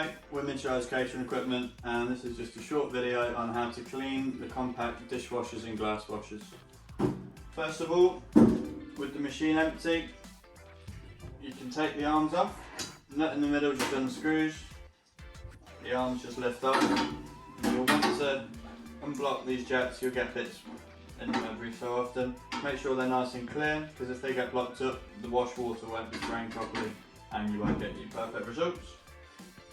Hi, we're Mid-Shires Catering Equipment, and this is just a short video on how to clean the compact dishwashers and glass washers. First of all, with the machine empty, you can take the arms off, nut in the middle just unscrews, the arms just lift up. You'll want to unblock these jets, you'll get bits in them every so often. Make sure they're nice and clear, because if they get blocked up, the wash water won't be drained properly and you won't get your perfect results.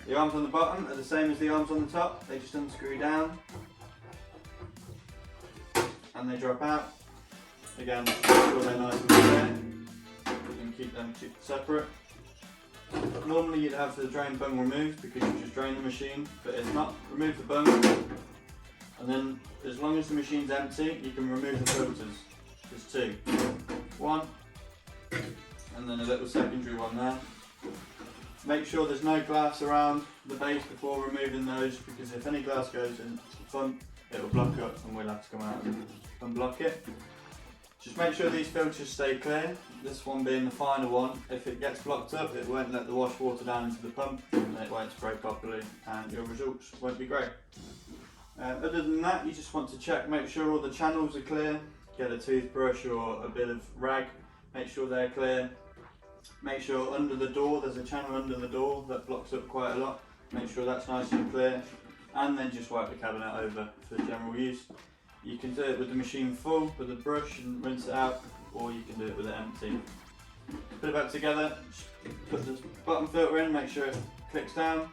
The arms on the bottom are the same as the arms on the top, they just unscrew down and they drop out. Again, make sure they're nice and clear and keep them separate. Normally you'd have the drain bung removed because you just drain the machine, but if not, remove the bung, and then as long as the machine's empty you can remove the filters. There's two. One and then a little secondary one there. Make sure there's no glass around the base before removing those, because if any glass goes in the front it will block up and we'll have to come out and unblock it. Just make sure these filters stay clear, this one being the final one. If it gets blocked up it won't let the wash water down into the pump and it won't spray properly and your results won't be great. Other than that, you just want to check, make sure all the channels are clear. Get a toothbrush or a bit of rag, make sure they're clear. Make sure under the door, there's a channel under the door that blocks up quite a lot. Make sure that's nice and clear, and then just wipe the cabinet over for general use. You can do it with the machine full with a brush and rinse it out, or you can do it with it empty. Put it back together, put the bottom filter in, make sure it clicks down.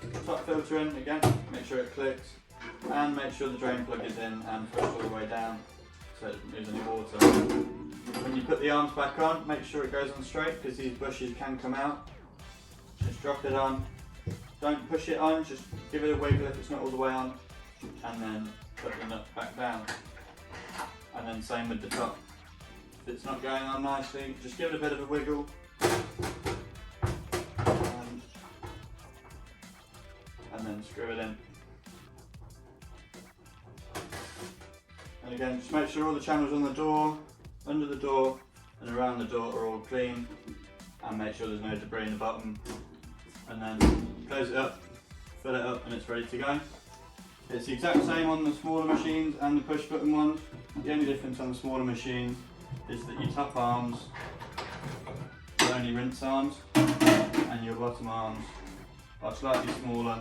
The top filter in again, make sure it clicks, and make sure the drain plug is in and pushed all the way down so it doesn't lose any water. When you put the arms back on, make sure it goes on straight because these bushes can come out. Just drop it on. Don't push it on, just give it a wiggle if it's not all the way on, and then put the nut back down. And then same with the top. If it's not going on nicely, just give it a bit of a wiggle. And then screw it in. And again, just make sure all the channels on the door, under the door and around the door are all clean, and make sure there's no debris in the bottom, and then close it up, fill it up and it's ready to go. It's the exact same on the smaller machines and the push button ones. The only difference on the smaller machine is that your top arms are only rinse arms and your bottom arms are slightly smaller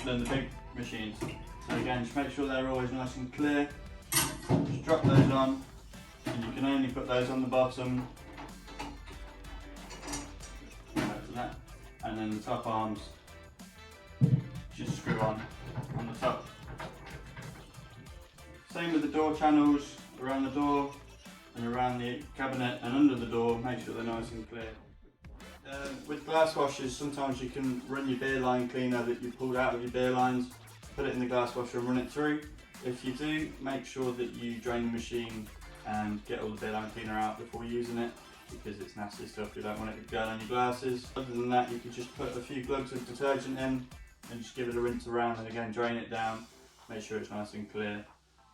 than the big machines. So again, just make sure they're always nice and clear. Just drop those on, and you can only put those on the bottom, like that. And then the top arms just screw on the top. Same with the door channels, around the door and around the cabinet and under the door, make sure they're nice and clear. With glass washers, sometimes you can run your beer line cleaner that you pulled out of your beer lines, put it in the glass washer and run it through. If you do, make sure that you drain the machine and get all the beer line cleaner out before using it, because it's nasty stuff, you don't want it going on your glasses. Other than that, you can just put a few glugs of detergent in and just give it a rinse around, and again drain it down, make sure it's nice and clear,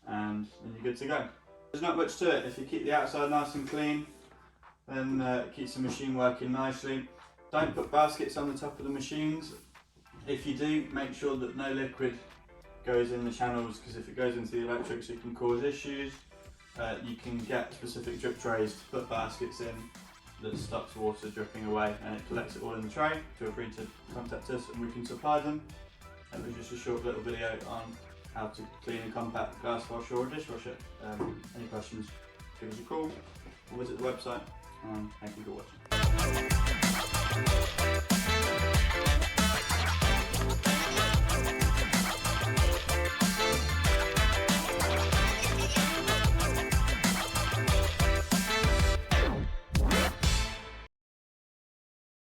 and then you're good to go. There's not much to it. If you keep the outside nice and clean, then it keeps the machine working nicely. Don't put baskets on the top of the machines. If you do, make sure that no liquid goes in the channels, because if it goes into the electrics it can cause issues. You can get specific drip trays to put baskets in that stops water dripping away and it collects it all in the tray. Feel free to contact us and we can supply them. That was just a short little video on how to clean a compact glass washer or dishwasher. Any questions, give us a call or visit the website. Thank you for watching.